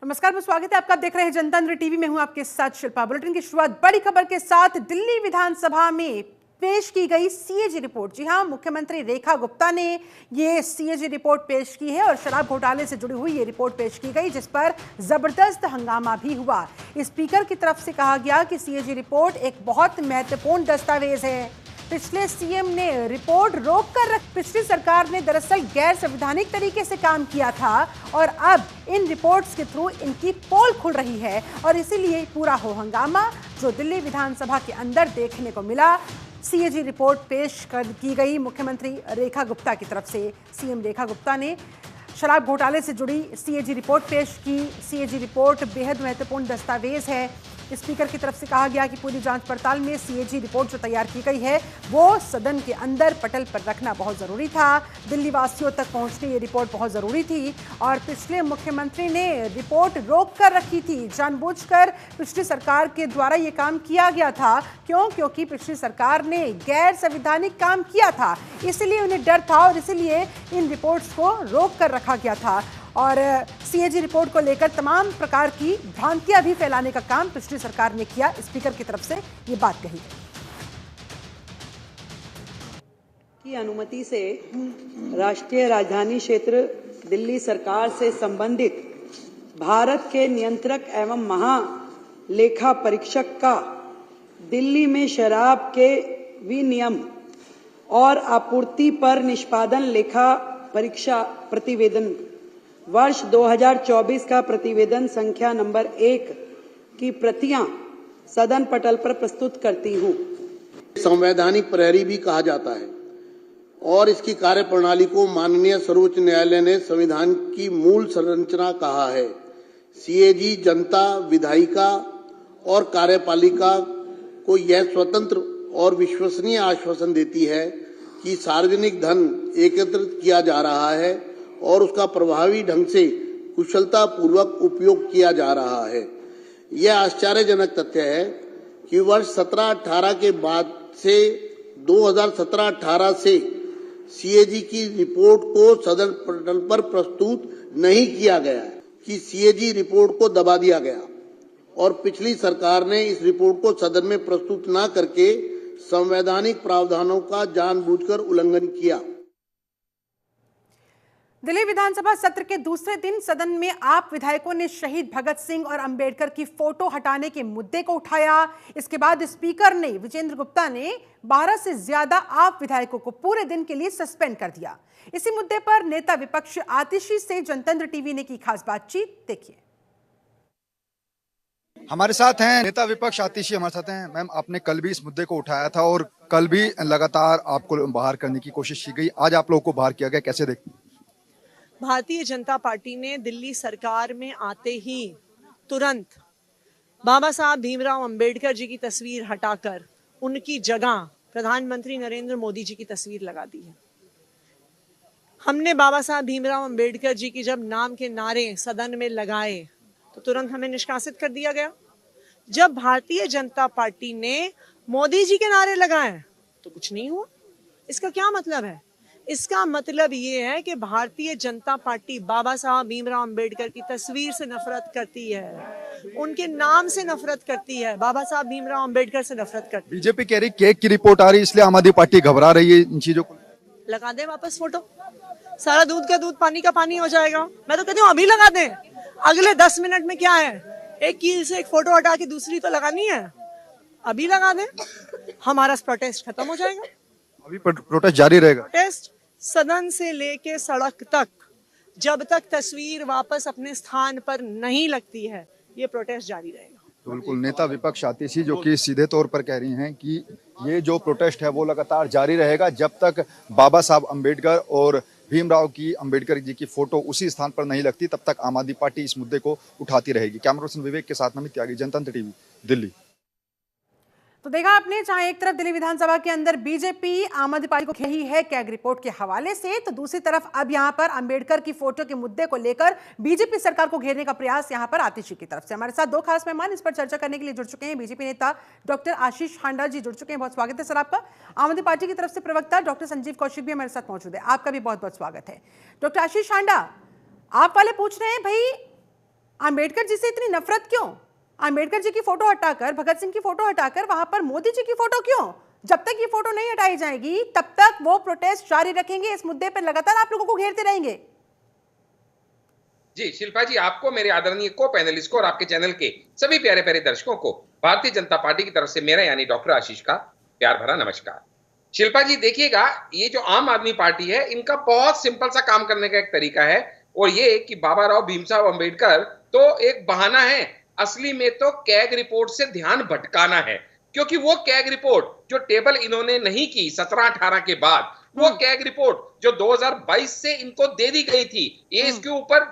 नमस्कार, मैं स्वागत है आपका। आप देख रहे हैं जनतंत्र टीवी में हूं आपके साथ शिल्पा। बुलेटिन की शुरुआत बड़ी खबर के साथ। दिल्ली विधानसभा में पेश की गई सीएजी रिपोर्ट। जी हां, मुख्यमंत्री रेखा गुप्ता ने ये सीएजी रिपोर्ट पेश की है और शराब घोटाले से जुड़ी हुई ये रिपोर्ट पेश की गई, जिस पर जबरदस्त हंगामा भी हुआ। स्पीकर की तरफ से कहा गया कि सीएजी रिपोर्ट एक बहुत महत्वपूर्ण दस्तावेज है। पिछले सीएम ने रिपोर्ट रोक कर रख। पिछली सरकार ने दरअसल गैर संवैधानिक तरीके से काम किया था और अब इन रिपोर्ट्स के थ्रू इनकी पोल खुल रही है और इसीलिए पूरा हो हंगामा जो दिल्ली विधानसभा के अंदर देखने को मिला। सीएजी रिपोर्ट पेश की गई मुख्यमंत्री रेखा गुप्ता की तरफ से। सीएम रेखा गुप्ता ने शराब घोटाले से जुड़ी सीएजी रिपोर्ट पेश की। सीएजी रिपोर्ट बेहद महत्वपूर्ण दस्तावेज है। स्पीकर की तरफ से कहा गया कि पूरी जांच पड़ताल में सीएजी रिपोर्ट जो तैयार की गई है वो सदन के अंदर पटल पर रखना बहुत जरूरी था। दिल्ली वासियों तक पहुंचनी ये रिपोर्ट बहुत जरूरी थी और पिछले मुख्यमंत्री ने रिपोर्ट रोक कर रखी थी। जानबूझकर पिछली सरकार के द्वारा ये काम किया गया था। क्योंकि पिछली सरकार ने गैर संवैधानिक काम किया था, इसलिए उन्हें डर था और इसीलिए इन रिपोर्ट्स को रोक कर रखा गया था। और सीएजी रिपोर्ट को लेकर तमाम प्रकार की भ्रांतियां भी फैलाने का काम पिछली सरकार ने किया। स्पीकर की तरफ से ये बात कही की अनुमति से राष्ट्रीय राजधानी क्षेत्र दिल्ली सरकार से संबंधित भारत के नियंत्रक एवं महालेखा परीक्षक का दिल्ली में शराब के विनियम और आपूर्ति पर निष्पादन लेखा परीक्षा प्रतिवेदन वर्ष 2024 का प्रतिवेदन संख्या नंबर 1 की प्रतियां सदन पटल पर प्रस्तुत करती हूं। संवैधानिक प्रहरी भी कहा जाता है और इसकी कार्यप्रणाली को माननीय सर्वोच्च न्यायालय ने संविधान की मूल संरचना कहा है। सीएजी जनता, विधायिका और कार्यपालिका को यह स्वतंत्र और विश्वसनीय आश्वासन देती है कि सार्वजनिक धन एकत्रित किया जा रहा है और उसका प्रभावी ढंग से कुशलता पूर्वक उपयोग किया जा रहा है। यह आश्चर्यजनक तथ्य है कि वर्ष 17-18 के बाद से 2017-18 से सीएजी की रिपोर्ट को सदन पटल पर प्रस्तुत नहीं किया गया है कि सीएजी रिपोर्ट को दबा दिया गया और पिछली सरकार ने इस रिपोर्ट को सदन में प्रस्तुत न करके संवैधानिक प्रावधानों का जानबूझकर उल्लंघन किया। दिल्ली विधानसभा सत्र के दूसरे दिन सदन में आप विधायकों ने शहीद भगत सिंह और अंबेडकर की फोटो हटाने के मुद्दे को उठाया। इसके बाद स्पीकर ने विजेंद्र गुप्ता ने 12 से ज्यादा आप विधायकों को पूरे दिन के लिए सस्पेंड कर दिया। इसी मुद्दे पर नेता विपक्ष आतिशी से जनतंत्र टीवी ने की खास बातचीत, देखिए। हमारे साथ हैं नेता विपक्ष आतिशी, हमारे साथ हैं। मैम, आपने कल भी इस मुद्दे को उठाया था और कल भी लगातार आपको बाहर करने की कोशिश की गई, आज आप लोगों को बाहर किया गया, कैसे देखते हैं? भारतीय जनता पार्टी ने दिल्ली सरकार में आते ही तुरंत बाबा साहब भीमराव अंबेडकर जी की तस्वीर हटाकर उनकी जगह प्रधानमंत्री नरेंद्र मोदी जी की तस्वीर लगा दी है। हमने बाबा साहब भीमराव अंबेडकर जी की जब नाम के नारे सदन में लगाए तो तुरंत हमें निष्कासित कर दिया गया। जब भारतीय जनता पार्टी ने मोदी जी के नारे लगाए तो कुछ नहीं हुआ। इसका क्या मतलब है? इसका मतलब ये है कि भारतीय जनता पार्टी बाबा साहब भीमराव अंबेडकर की तस्वीर से नफरत करती है, उनके नाम से नफरत करती है, बाबा साहब भीमराव अंबेडकर से नफरत करती है। बीजेपी कह रही केक की रिपोर्ट आ रही है इसलिए आम आदमी पार्टी घबरा रही है इन चीजों को। लगा दें वापस फोटो, सारा दूध का दूध पानी का पानी हो जाएगा। मैं तो कहती हूँ अभी लगा दें। अगले 10 मिनट में क्या है, एक कील से एक फोटो हटा के दूसरी तो लगानी है, अभी लगा दें, हमारा प्रोटेस्ट खत्म हो जाएगा। अभी प्रोटेस्ट जारी रहेगा। प्रोटेस्ट सदन से लेके सड़क तक, जब तक तस्वीर वापस अपने स्थान पर नहीं लगती है, ये प्रोटेस्ट जारी रहेगा। तो बिल्कुल नेता विपक्ष आतिशी जो कि सीधे तौर पर कह रही हैं कि ये जो प्रोटेस्ट है वो लगातार जारी रहेगा जब तक बाबा साहब अंबेडकर और भीमराव की अंबेडकर जी की फोटो उसी स्थान पर नहीं लगती, तब तक आम आदमी पार्टी इस मुद्दे को उठाती रहेगी। कैमरा पर्सन विवेक के साथ नमित त्यागी, जनतंत्र टीवी, दिल्ली। तो देखा आपने, जहां एक तरफ दिल्ली विधानसभा के अंदर बीजेपी आम आदमी पार्टी को घेरी है कैग रिपोर्ट के हवाले से, तो दूसरी तरफ अब यहां पर अंबेडकर की फोटो के मुद्दे को लेकर बीजेपी सरकार को घेरने का प्रयास यहां पर आतिशी की तरफ से। हमारे साथ दो खास मेहमान इस पर चर्चा करने के लिए जुड़ चुके हैं। बीजेपी नेता डॉक्टर आशीष हांडा जी जुड़ चुके हैं, बहुत स्वागत है सर आपका। आम आदमी पार्टी की तरफ से प्रवक्ता डॉक्टर संजीव कौशिक भी हमारे साथ मौजूद है, आपका भी बहुत बहुत स्वागत है। डॉक्टर आशीष हांडा, आप वाले पूछ रहे हैं भाई आंबेडकर जी से इतनी नफरत क्यों? आंबेडकर जी की फोटो हटाकर, भगत सिंह की फोटो हटाकर वहां पर मोदी जी की फोटो क्यों? जब तक ये फोटो नहीं हटाई जाएगी तब तक वो प्रोटेस्ट जारी रखेंगे। इस मुद्दे पर लगातार आप लोगों को घेरते रहेंगे। जी शिल्पा जी, आपको, मेरे आदरणीय को पैनलिस्ट को और आपके चैनल के सभी प्यारे प्यारे दर्शकों को भारतीय जनता पार्टी की तरफ से मेरा यानी डॉक्टर आशीष का प्यार भरा नमस्कार। शिल्पा जी देखिएगा, ये जो आम आदमी पार्टी है इनका बहुत सिंपल सा काम करने का एक तरीका है, और ये कि बाबा राव भीमराव अंबेडकर तो एक बहाना है, असली में तो कैग रिपोर्ट से ध्यान भटकाना है। क्योंकि वो कैग रिपोर्ट जो टेबल इन्होंने नहीं की 17-18 के बाद, वो कैग रिपोर्ट जो 2022 से इनको दे दी गई थी, ये इसके ऊपर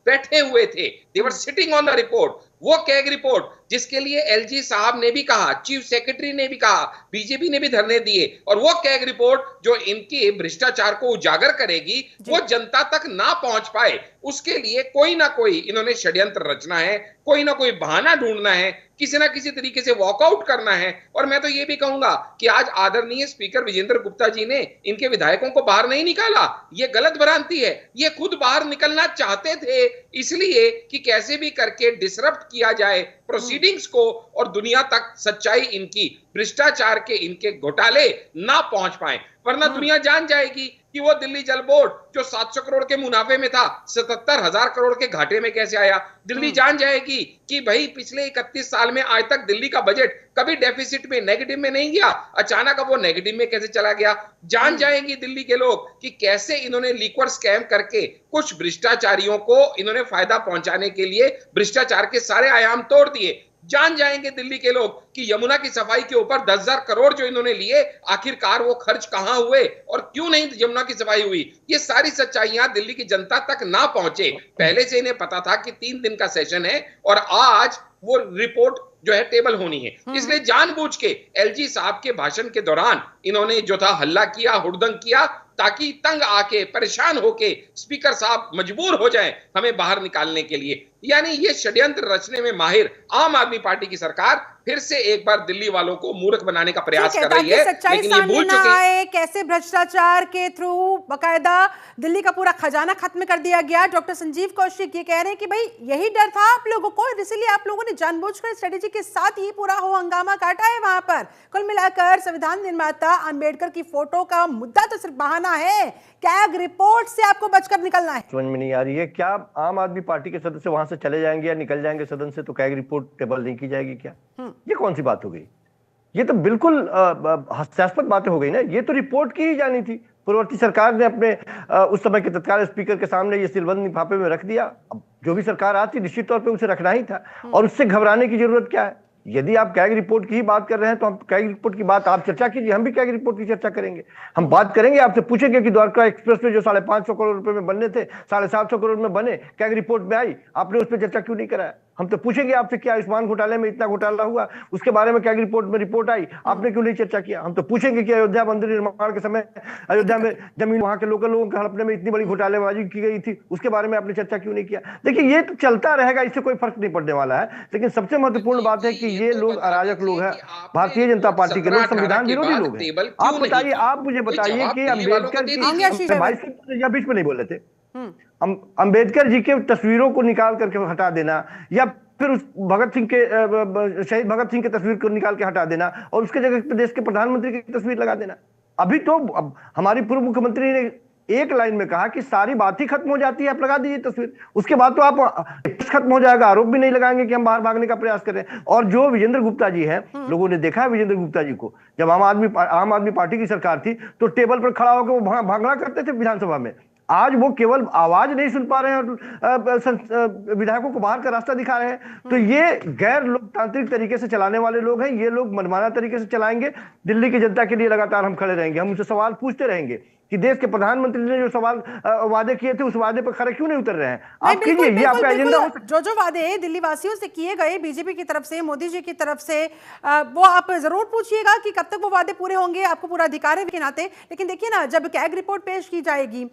बैठे हुए थे, they were sitting on the report. वो कैग रिपोर्ट जिसके लिए एलजी साहब ने भी कहा, चीफ सेक्रेटरी ने भी कहा, बीजेपी ने भी धरने दिए, और वो कैग रिपोर्ट जो इनके भ्रष्टाचार को उजागर करेगी, वो जनता तक ना पहुंच पाए, उसके लिए कोई ना कोई इन्होंने षड्यंत्र रचना है, कोई ना कोई बहाना ढूंढना है, किसी ना किसी तरीके से वॉकआउट करना है। और मैं तो ये भी कहूंगा कि आज आदरणीय स्पीकर विजेंद्र गुप्ता जी ने इनके विधायकों को बाहर नहीं निकाला, ये गलत भ्रांति है। ये खुद बाहर निकलना चाहते थे, इसलिए कि कैसे भी करके डिसरप्ट किया जाए प्रोसीडिंग्स को, और दुनिया तक सच्चाई इनकी, भ्रष्टाचार के इनके घोटाले ना पहुंच पाए। वरना दुनिया जान जाएगी कि वो दिल्ली जल बोर्ड जो 700 करोड़ के मुनाफे में था 77,000 करोड़ के घाटे में कैसे आया। दिल्ली जान जाएगी कि भाई पिछले 31 साल में आज तक दिल्ली का बजट कभी डेफिसिट में, नेगेटिव में नहीं गया, अचानक अब वो नेगेटिव में कैसे चला गया। जान जाएंगी दिल्ली के लोग कि कैसे इन्होंने लिक्विड स्कैम करके कुछ भ्रष्टाचारियों को इन्होंने फायदा पहुंचाने के लिए भ्रष्टाचार के सारे आयाम तोड़ दिए। जान जाएंगे दिल्ली के लोग कि यमुना की सफाई के ऊपर 10,000 करोड़ जो इन्होंने लिए, आखिरकार वो खर्च कहां हुए और क्यों नहीं यमुना की सफाई हुई। ये सारी सच्चाइयां दिल्ली की जनता तक ना पहुंचे। पहले से इन्हें पता था कि 3 दिन का सेशन है और आज वो रिपोर्ट जो है टेबल होनी है, इसलिए जानबूझ के एलजी साहब के भाषण के दौरान इन्होंने जो था हल्ला किया, हुड़दंग किया, ताकि तंग आके, परेशान होके स्पीकर साहब मजबूर हो जाएं हमें बाहर निकालने के लिए। यानी ये षड्यंत्र रचने में माहिर आम आदमी पार्टी की सरकार फिर से एक बार दिल्ली वालों को मूर्ख बनाने का प्रयास कर रही है, लेकिन ये भूल चुके हैं कैसे भ्रष्टाचार के थ्रू बकायदा दिल्ली का पूरा खजाना खत्म कर दिया गया। डॉक्टर संजीव कौशिक ये कह रहे हैं कि भाई यही डर था आप लोगों को, इसलिए आप लोगों ने जानबूझकर स्ट्रेटेजी के साथ ही पूरा हो हंगामा काटा है वहां पर। कुल मिलाकर संविधान निर्माता अंबेडकर की फोटो का मुद्दा तो सिर्फ बहाना है, कैग रिपोर्ट से आपको बचकर निकलना है। समझ में नहीं आ रही है, क्या आम आदमी पार्टी के सदस्य वहां से चले जाएंगे या निकल जाएंगे सदन से तो कैग रिपोर्ट टेबल नहीं की जाएगी क्या? ये कौन सी बात हो गई? ये तो बिल्कुल हास्यास्पद बातें हो गई ना। ये तो रिपोर्ट की ही जानी थी। पूर्ववर्ती सरकार ने अपने उस समय के तत्काल स्पीकर के सामने ये सिलबंद लिफाफे में रख दिया। अब जो भी सरकार आती निश्चित तौर पे उसे रखना ही था, और उससे घबराने की जरूरत क्या है? यदि आप कैग रिपोर्ट की ही बात कर रहे हैं तो हम कैग रिपोर्ट की बात आप चर्चा कीजिए, हम भी कैग रिपोर्ट की चर्चा करेंगे। हम बात करेंगे, आपसे पूछेंगे कि द्वारका एक्सप्रेस में जो 550 करोड़ रुपए में बनने थे 750 करोड़ में बने, कैग रिपोर्ट में आई, आपने उस पर चर्चा क्यों नहीं कराया? हम तो पूछेंगे आपसे क्या आयुष्मान घोटाले में इतना घोटाला हुआ, उसके बारे में कैग रिपोर्ट में रिपोर्ट आई, आपने क्यों नहीं चर्चा किया? हम तो पूछेंगे कि अयोध्या मंदिर निर्माण के समय अयोध्या में जमीन वहां के लोकल लोगों के हड़पने में इतनी बड़ी घोटालेबाजी की गई थी, उसके बारे में आपने चर्चा क्यों नहीं किया? देखिए ये तो चलता रहेगा, इससे कोई फर्क नहीं पड़ने वाला है। लेकिन सबसे महत्वपूर्ण बात है कि ये लोग अराजक लोग हैं, भारतीय जनता पार्टी के लोग, संविधान विरोधी लोग हैं। आप बताइए, आप मुझे बताइए कि अम्बेडकर की बीच में नहीं बोले थे, अंबेडकर जी के तस्वीरों को निकाल करके हटा देना, या फिर उस शहीद भगत सिंह की तस्वीर को निकाल के हटा देना और उसके जगह प्रदेश के प्रधानमंत्री की तस्वीर लगा देना। अभी तो हमारी पूर्व मुख्यमंत्री ने एक लाइन में कहा कि सारी बात ही खत्म हो जाती है, आप लगा दीजिए तस्वीर, उसके बाद तो आप खत्म हो जाएगा, आरोप भी नहीं लगाएंगे कि हम बाहर भागने का प्रयास कर रहे हैं। और जो विजेंद्र गुप्ता जी हैं, लोगों ने देखा है विजेंद्र गुप्ता जी को, जब आम आदमी पार्टी की सरकार थी तो टेबल पर खड़ा होकर वो भागना करते थे विधानसभा में। आज वो केवल आवाज नहीं सुन पा रहे हैं और विधायकों को बाहर का रास्ता दिखा रहे हैं। तो ये गैर लोकतांत्रिक तरीके से चलाने वाले लोग हैं, ये लोग मनमाना तरीके से चलाएंगे। दिल्ली की जनता के लिए लगातार हम खड़े रहेंगे, हम उनसे सवाल पूछते रहेंगे कि देश के प्रधानमंत्री ने जो सवाल वादे किए थे उस वादे पर खरे क्यों नहीं उतर रहे हैं? आप कीजिए, ये आपका एजेंडा हो सकता है। जो वादे दिल्ली वासियों से किए गए बीजेपी की तरफ से, मोदी जी की तरफ से, वो आप जरूर पूछिएगा कि कब तक वो वादे पूरे होंगे, आपको पूरा अधिकार है के नाते। लेकिन देखिए ना, जब कैग रिपोर्ट पेश की जाएगी,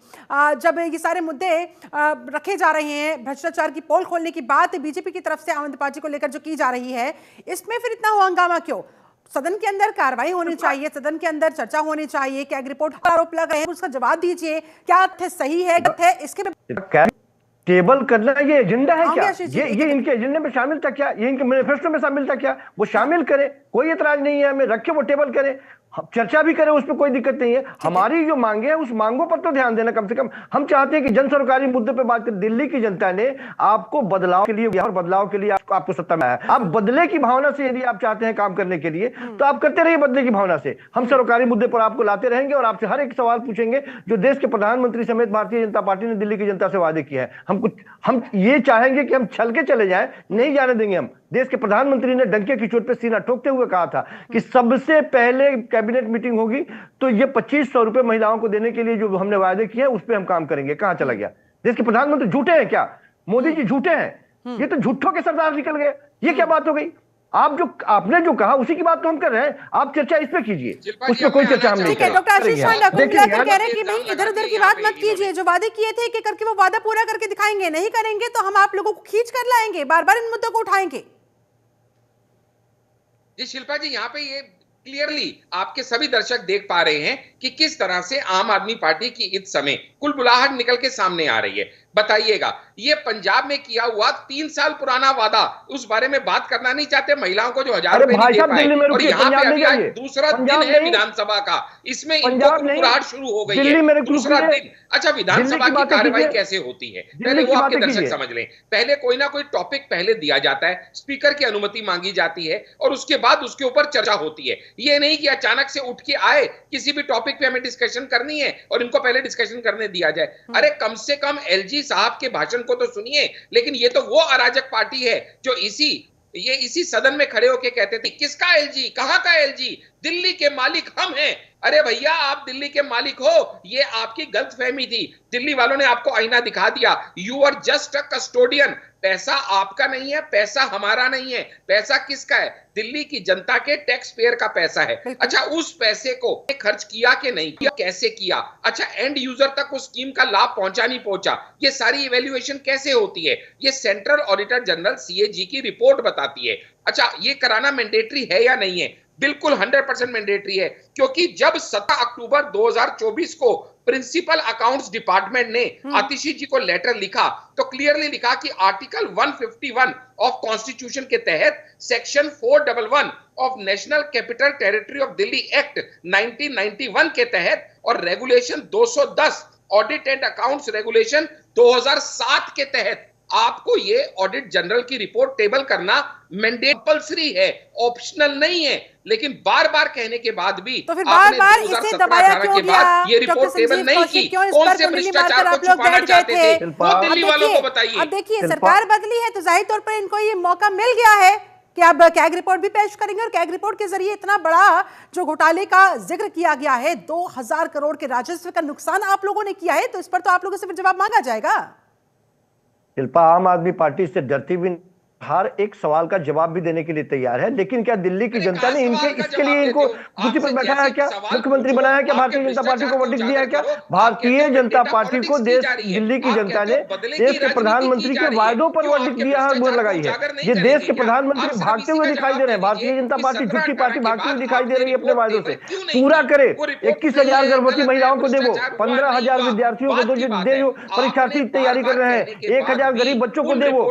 जब ये सारे मुद्दे रखे जा रहे हैं, भ्रष्टाचार की पोल खोलने की बात बीजेपी की तरफ से आम आदमी पार्टी को लेकर जो की जा रही है, इसमें फिर इतना हंगामा क्यों? सदन के अंदर कार्रवाई होनी चाहिए, सदन के अंदर चर्चा होनी चाहिए। कैग रिपोर्ट पर आरोप लगा है, उसका जवाब दीजिए, क्या तथ्य सही है, गलत है, इसके टेबल करना ये एजेंडा है हाँ, क्या? आशीष जी, ये इनके एजेंडे में शामिल था क्या? ये इनके मैनिफेस्टो में शामिल था क्या? वो शामिल करें, कोई एतराज नहीं है हमें, रखे वो टेबल करें, चर्चा भी करें, उस पर कोई दिक्कत नहीं है। हमारी जो मांगे हैं उस मांगों पर तो ध्यान देना कम से कम। हम चाहते हैं कि जन सरकारी मुद्दे पर बात करें। दिल्ली की जनता ने आपको बदलाव के लिए और बदलाव के लिए आपको सत्ता में आया, आप बदले की भावना से यदि आप चाहते हैं काम करने के लिए तो आप करते रहिए बदले की भावना से। हम सरकारी मुद्दे पर आपको लाते रहेंगे और आपसे हर एक सवाल पूछेंगे जो देश के प्रधानमंत्री समेत भारतीय जनता पार्टी ने दिल्ली की जनता से वादे किए हैं। हम ये चाहेंगे कि हम छल के चले जाएं, नहीं जाने देंगे हम। देश के प्रधानमंत्री ने डंके की चोट पे सीना ठोकते हुए कहा था कि सबसे पहले कैबिनेट मीटिंग होगी तो ये 2500 रुपए महिलाओं को देने के लिए जो हमने वायदे किए हैं उस पर हम काम करेंगे। कहां चला गया? देश के प्रधानमंत्री झूठे हैं क्या? मोदी जी झूठे हैं? ये तो झूठों के सरदार निकल गए। ये क्या बात हो गई? आपने जो कहा उसी की बात तो हम कर रहे हैं। आप चर्चा इस पे कीजिए, उस पर कोई चर्चा हम नहीं ठीक है। करेंगे। डॉक्टर आशीष देखिए, कुंडला तो कह रहे हैं कि भाई इधर उधर की बात मत कीजिए, जो वादे किए थे कि करके वो वादा पूरा करके दिखाएंगे, नहीं करेंगे तो हम आप लोगों को खींच कर लाएंगे, बार बार इन मुद्दों को उठाएंगे। जी शिल्पा जी, यहाँ पे ये क्लियरली आपके सभी दर्शक देख पा रहे हैं कि किस तरह से आम आदमी पार्टी की इस समय कुलबुलाहट निकल के सामने आ रही है। बताइएगा, ये पंजाब में किया हुआ 3 साल पुराना वादा, उस बारे में बात करना नहीं चाहते? महिलाओं को जो 1000 रुपए नहीं दे पाए, और यहाँ पे अभी आज दूसरा दिन है विधानसभा का, इसमें इनको कुलबुलाहट शुरू हो गई है। दूसरा दिन। अच्छा, विधानसभा की कार्यवाही कैसे होती है पहले वो आपके दर्शक समझ लें। पहले कोई ना कोई टॉपिक पहले दिया जाता है, स्पीकर की अनुमति मांगी जाती है और उसके बाद उसके ऊपर चर्चा होती है। ये नहीं कि अचानक से उठ के आए किसी भी टॉपिक पे हमें डिस्कशन करनी है और इनको पहले डिस्कशन करने दिया जाए। अरे कम से कम एलजी साहब के भाषण को तो सुनिए। लेकिन ये तो वो अराजक पार्टी है जो इसी सदन में खड़े होकर कहते थे, किसका एलजी, कहां का एलजी, दिल्ली के मालिक हम हैं। अरे भैया, आप दिल्ली के मालिक हो, ये आपकी गलतफहमी थी। दिल्ली वालों ने आपको आईना दिखा दिया। You are just a custodian. पैसा आपका नहीं है, पैसा हमारा नहीं है। पैसा किसका है? दिल्ली की जनता के टैक्स पेयर का पैसा है। अच्छा, उस पैसे को खर्च किया कि नहीं किया, कैसे किया? अच्छा, एंड यूजर तक उस स्कीम का लाभ पहुंचा नहीं पहुंचा, ये सारी इवैल्यूएशन कैसे होती है? ये सेंट्रल ऑडिटर जनरल सीएजी की रिपोर्ट बताती है। अच्छा, ये कराना मैंडेटरी है या नहीं है? बिल्कुल 100% मैंडेटरी है, क्योंकि जब 17 अक्टूबर 2024 को प्रिंसिपल अकाउंट्स डिपार्टमेंट ने आतिशी जी को लेटर लिखा तो क्लियरली लिखा कि आर्टिकल 151 ऑफ कॉन्स्टिट्यूशन के तहत section 411 of national capital territory of Delhi act 1991 के तहत और regulation 210 audit and accounts regulation 2007 के तहत आपको ये ऑडिट जनरल की रिपोर्ट टेबल करना मैंडेटरी है, ऑप्शनल नहीं है। लेकिन बार बार कहने के बाद भी तो फिर बार बार इसे दबाया क्यों गया? ये रिपोर्ट टेबल नहीं की। कौन से भ्रष्टाचार को छुपाना चाहते थे वो दिल्ली वालों को बताइए। अब देखिए, सरकार बदली है तो जाहिर तौर पर इनको ये मौका मिल गया है कि अब कैग रिपोर्ट भी पेश करेंगे और कैग रिपोर्ट के जरिए इतना बड़ा जो घोटाले का जिक्र किया गया है, 2000 करोड़ के राजस्व का नुकसान आप लोगों ने किया है, तो इस पर तो आप लोगों से फिर जवाब मांगा जाएगा। शिल्पा, आम आदमी पार्टी से डरती भी हर एक सवाल का जवाब भी देने के लिए तैयार है, लेकिन क्या दिल्ली की जनता ने इसके लिए इनको कुर्सी पर बैठाया क्या? मुख्यमंत्री बनाया क्या? भारतीय जनता पार्टी को वर्डिक्ट दिया क्या? भारतीय जनता पार्टी को दिल्ली की जनता ने देश के प्रधानमंत्री के वायदों पर वर्डिक्ट दिया है, मुहर लगाई है। ये देश के प्रधानमंत्री भागते हुए दिखाई दे रहे हैं। भारतीय जनता पार्टी झूठी पार्टी भागती हुई दिखाई दे रही है अपने वायदों से। पूरा करे, 21,000 गर्भवती महिलाओं को देवो, 15,000 विद्यार्थियों को दे, परीक्षार्थी तैयारी कर रहे हैं, 1,000 गरीब बच्चों को देवो,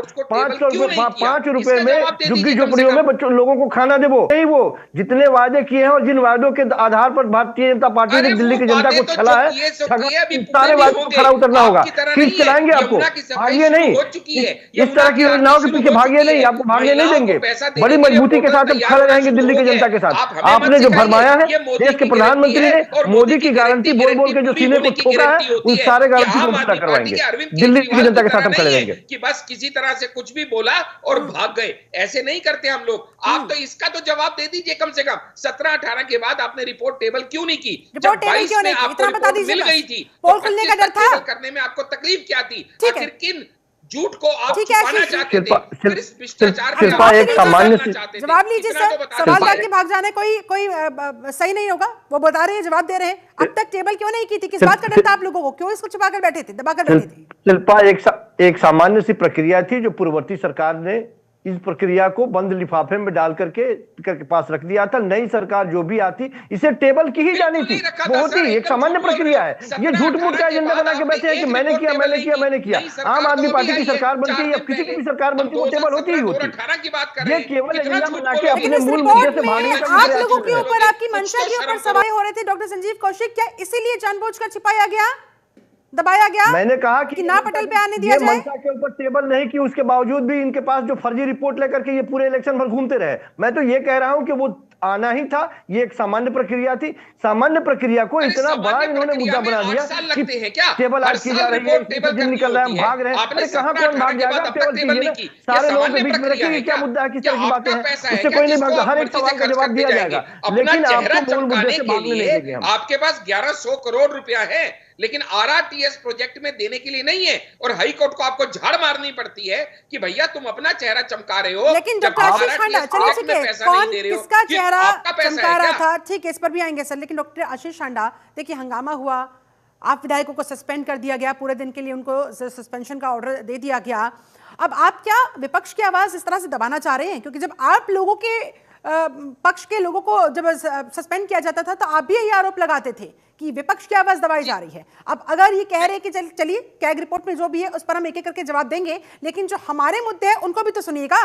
5 रुपए में झुग्गी झोपड़ियों में बच्चों लोगों को खाना देवो। नहीं, वो जितने वादे किए हैं और जिन वादों के आधार पर भारतीय जनता पार्टी ने दिल्ली की जनता को छला है, सारे वादों को खरा उतरना होगा। खींच चलाएंगे आपको, भागिए नहीं। इस तरह की योजनाओं के पीछे भागिए नहीं, आपको भागने नहीं देंगे। बड़ी मजबूती के साथ हम खड़े रहेंगे दिल्ली की जनता के साथ। आपने जो भरमाया है देश के प्रधानमंत्री ने, मोदी की गारंटी बोल बोल के जो सीने को ठोका है, उन सारे गारंटी को पूरा करवाएंगे। दिल्ली की जनता के साथ हम खड़े रहेंगे। कि बस किसी तरह से कुछ भी बोला और भाग गए, ऐसे नहीं करते हम लोग। आप तो इसका तो जवाब दे दीजिए कम से कम। 17-18 के बाद आपने रिपोर्ट टेबल क्यों नहीं की? जब 22 में आपको रिपोर्ट मिल गई थी, पोल खुलने का डर था, करने में आपको तकलीफ क्या थी? आखिर किन झूठ को आप छुपाना चाहते थे? शिल्पा, एक सामान्य जवाब लीजिए सर। सवाल करके भाग जाना कोई सही नहीं होगा। वो बता रहे हैं, जवाब दे रहे हैं। अब तक टेबल क्यों नहीं की थी? किस बात का डर था आप लोगों को? क्यों इसको छुपा कर बैठे थे, दबा कर बैठे थे? शिल्पा, एक सामान्य सी प्रक्रिया थी जो पूर्ववर्ती सरकार ने इस प्रक्रिया को बंद लिफाफे में डाल करके पास रख दिया था। नई सरकार जो भी आती इसे टेबल की ही जानी थी। बहुत ही एक सामान्य प्रक्रिया है। ये झूठ मूठ का एजेंडा बना के बैठे हैं कि मैंने किया। आम आदमी पार्टी की सरकार बनती है या किसी की भी सरकार बनती है, वो टेबल होती ही होती है। ये केवल एजेंडा बना के अपने मूल मुद्दे से भागने का आप लोगों के ऊपर, आपकी मंशा के ऊपर सवाल हो रहे थे डॉक्टर संजीव कौशिक, क्या इसीलिए जानबूझकर छिपाया गया, दबाया गया? मैंने कहा कि ना पटल पे आने दिया जाए। मनसा के ऊपर टेबल नहीं कि उसके बावजूद भी इनके पास जो फर्जी रिपोर्ट लेकर के ये पूरे इलेक्शन भर घूमते रहे। मैं तो ये कह रहा हूं कि वो आना ही था। ये एक सामान्य प्रक्रिया थी। सामान्य प्रक्रिया को इतना बड़ा इन्होंने मुद्दा बना दिया कि टेबल आज की जा रही है, दिन निकल रहा है, हम भाग रहे हैं। अरे कहां कौन भाग जाएगा? टेबल कीजिए ना। सारे लोगों के बीच में रखिए क्या मुद्दा है, किस तरह की बातें हैं, उससे कोई नहीं भागता। हर एक सवाल का जवाब दिया जाएगा, लेकिन आपको मूल मुद्दे से भागने नहीं देंगे हम। आपके पास 1100 करोड़ रुपया है, लेकिन आरआरटीएस प्रोजेक्ट में देने के लिए नहीं है, और हाई कोर्ट को आपको झाड़ मारनी पड़ती है कि भैया तुम अपना चेहरा चमका रहे हो। लेकिन डॉक्टर आशीष सांडा, चलिए ठीक है, कौन किसका चेहरा चमका रहा था, ठीक है, इस पर भी आएंगे सर। लेकिन डॉक्टर आशीष सांडा, देखिए हंगामा हुआ, आप विधायकों को सस्पेंड कर दिया गया, पूरे दिन के लिए उनको सस्पेंशन का ऑर्डर दे दिया गया। अब आप क्या विपक्ष की आवाज इस तरह से दबाना चाह रहे हैं? क्योंकि जब आप लोगों के पक्ष के लोगों को जब सस्पेंड किया जाता था तो आप भी यही आरोप लगाते थे कि विपक्ष की आवाज दबाई जा रही है। अब अगर ये कह रहे हैं कि चलिए कैग रिपोर्ट में जो भी है उस पर हम एक एक करके जवाब देंगे, लेकिन जो हमारे मुद्दे हैं उनको भी तो सुनिएगा।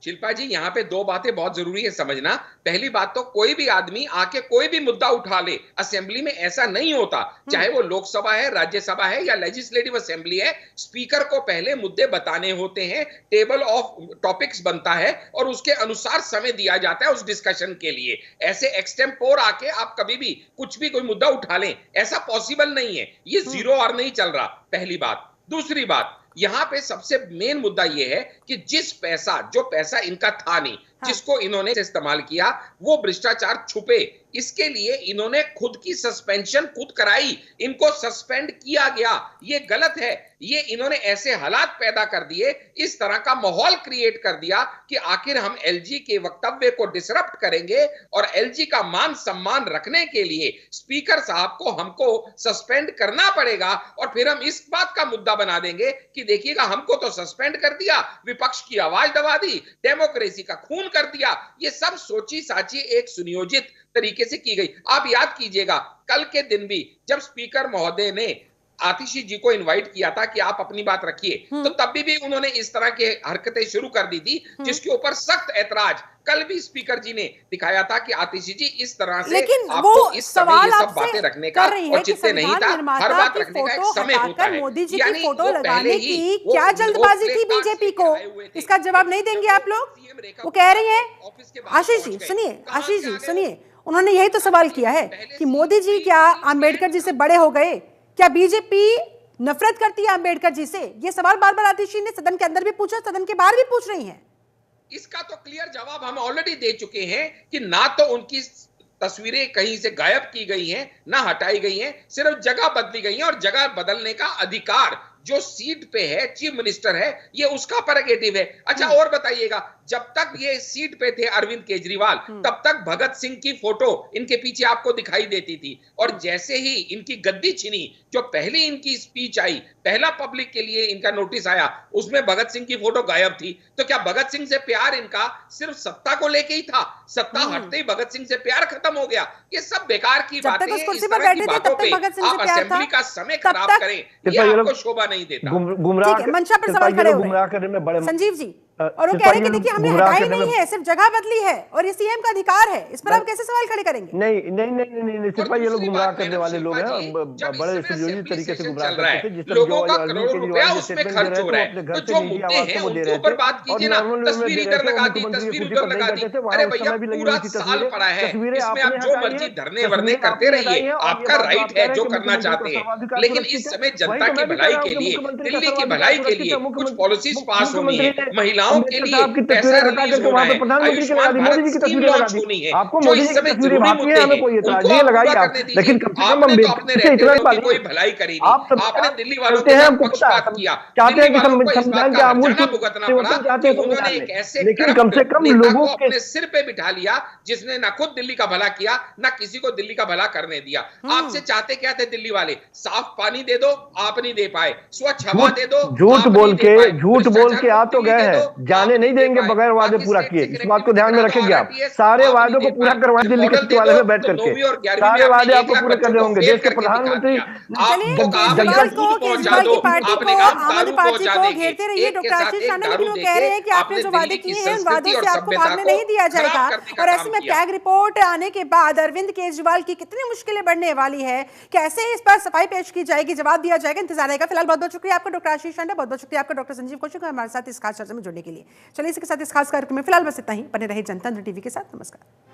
शिल्पा जी, यहाँ पे दो बातें बहुत जरूरी है समझना। पहली बात तो कोई भी आदमी आके कोई भी मुद्दा उठा ले, असेंबली में ऐसा नहीं होता। चाहे वो लोकसभा है, राज्यसभा है या लेजिस्लेटिव असेंबली है, स्पीकर को पहले मुद्दे बताने होते हैं, टेबल ऑफ टॉपिक्स बनता है और उसके अनुसार समय दिया जाता है उस डिस्कशन के लिए। ऐसे एक्सटेम्पोर आके आप कभी भी कुछ भी कोई मुद्दा उठा लें, ऐसा पॉसिबल नहीं है। ये जीरो आवर नहीं चल रहा, पहली बात। दूसरी बात, यहां पे सबसे मेन मुद्दा यह है कि जो पैसा इनका था नहीं, जिसको इन्होंने इस्तेमाल किया, वो भ्रष्टाचार छुपे, इसके लिए इन्होंने खुद की सस्पेंशन खुद कराई, इनको सस्पेंड किया गया। ये गलत है। ये इन्होंने ऐसे हालात पैदा कर दिए, इस तरह का माहौल क्रिएट कर दिया कि आखिर हम एलजी के वक्तव्य को डिसरप्ट करेंगे और एलजी का मान सम्मान रखने के लिए स्पीकर साहब को हमको सस्पेंड करना पड़ेगा, और फिर हम इस बात का मुद्दा बना देंगे कि देखिएगा हमको तो सस्पेंड कर दिया, विपक्ष की आवाज दबा दी, डेमोक्रेसी का खून कर दिया। ये सब सोची साची एक सुनियोजित तरीके से की गई। आप याद कीजिएगा, कल के दिन भी जब स्पीकर महोदय ने आतिशी जी को इनवाइट किया था कि आप अपनी बात रखिए, तो तब भी उन्होंने इस तरह के हरकतें शुरू कर दी थी, जिसके ऊपर सख्त ऐतराज कल भी स्पीकर जी ने दिखाया था कि आतिशी जी इस तरह से आपको इस समय ये सब बातें रखने का औचित्य नहीं था, हर बात रखने का एक समय होता है। मोदी जी की फोटो लगाने की क्या जल्दबाजी थी बीजेपी को? इसका जवाब नहीं देंगे आप लोग? वो कह रही है, आशीष जी सुनिए, उन्होंने यही तो सवाल किया है कि मोदी जी क्या अंबेडकर जी से बड़े हो गए? क्या बीजेपी नफरत करती है अंबेडकर जी से? ये सवाल बार बार आतिशी ने सदन के अंदर भी पूछा, सदन के बाहर भी पूछ रही हैं। इसका तो क्लियर जवाब हम ऑलरेडी दे चुके हैं कि ना तो उनकी तस्वीरें कहीं से गायब की गई हैं, ना हटाई गई हैं, सिर्फ जगह बदली गई है, और जगह बदलने का अधिकार जो सीट पे है, चीफ मिनिस्टर है, ये उसका प्रेरोगेटिव है। अच्छा, और बताइएगा, जब तक ये सीट पे थे अरविंद केजरीवाल, तब तक भगत सिंह की फोटो इनके पीछे आपको दिखाई देती थी, और जैसे ही इनकी गद्दी छिनी, जो पहली इनकी स्पीच आई, पहला पब्लिक के लिए इनका नोटिस आया, उसमें भगत सिंह की फोटो गायब थी। तो क्या भगत सिंह से प्यार इनका सिर्फ सत्ता को लेके ही था? सत्ता हटते ही भगत सिंह से प्यार खत्म हो गया? ये सब बेकार की बातें हैं। इस तरह की बातों पे आप असेंबली का समय खराब करें, ये आपको शोभा नहीं देता। मंशा पर सवाल खड़े हुए संजीव जी, और वो कह रहे हैं कि देखिए हमने हटाई नहीं है, सिर्फ जगह बदली है, और ये सीएम का अधिकार है। इस पर आप कैसे सवाल खड़े करेंगे? नहीं, सिर्फ ये लोग गुमराह करने वाले लोग हैं, बड़े सुयोजित तरीके से गुमराह करते हैं। जिस तरह लोगों का करोड़ों रुपया उसमें खर्च हो रहा है, तो जो मुद्दे हैं उनके ऊपर बात कीजिए ना। तस्वीर इधर लगा दी, तस्वीर उधर लगा दी। अरे भैया, पूरा साल पड़ा है, इसमें आप जो मर्जी धरने वरने करते रहिए, आपका राइट है जो करना चाहते हैं, लेकिन इस समय जनता की भलाई के लिए, दिल्ली की भलाई के लिए कुछ पॉलिसीज पास होनी है, महिलाओं के लिए पैसा रिलीज होना है, आयुष्मान भारत स्कीम लॉन्च होनी है, जो इस समय जरूरी मुद्दे हैं, उनको पूरा करने दीजिए। आपने तो अपने रहते हुए उनकी कोई भलाई करी नहीं, आपने दिल्ली वालों के साथ पक्षपात किया, दिल्ली वालों को इस बात का हर्जाना भुगतना पड़ा कि उन्होंने एक ऐसे करप्ट नेता को अपने सिर पे बिठा लिया, जिसने ना खुद दिल्ली का भला किया, ना किसी को दिल्ली का भला करने दिया। आपसे चाहते क्या थे दिल्ली वाले? साफ पानी दे दो, आप नहीं दे पाए। स्वच्छ हवा दे दो, झूठ बोल के आ तो गए हैं। जाने नहीं देंगे बगैर वादे पूरा किए। इस बात को ध्यान में रखेंगे आप। सारे वादों को पूरा करवाएं दिल्ली के सचिवालय में बैठ करके, सारे वादे आपको पूरे करने होंगे। देश के प्रधानमंत्री केजरीवाल को, केजरीवाल की पार्टी को, आम आदमी पार्टी को घेरते रहिए डॉक्टर आशीष राणा, लेकिन वो कह रहे हैं कि आपने जो वादे किए हैं उन वादों से आपको भागने नहीं दिया जाएगा। और ऐसे में कैग रिपोर्ट आने के बाद अरविंद केजरीवाल की कितनी मुश्किलें बढ़ने वाली है, कैसे इस पर सफाई पेश की जाएगी, जवाब दिया जाएगा, इंतजार रहेगा। फिलहाल बहुत बहुत शुक्रिया आपका डॉक्टर आशीष राणा, बहुत बहुत शुक्रिया आपका डॉक्टर संजीव कौशिक हमारे साथ इस खास चर्चा में जुड़ने के लिए। चलिए इसके साथ इस खास कार्यक्रम में फिलहाल बस इतना ही। बने रहे जनतंत्र टीवी के साथ। नमस्कार।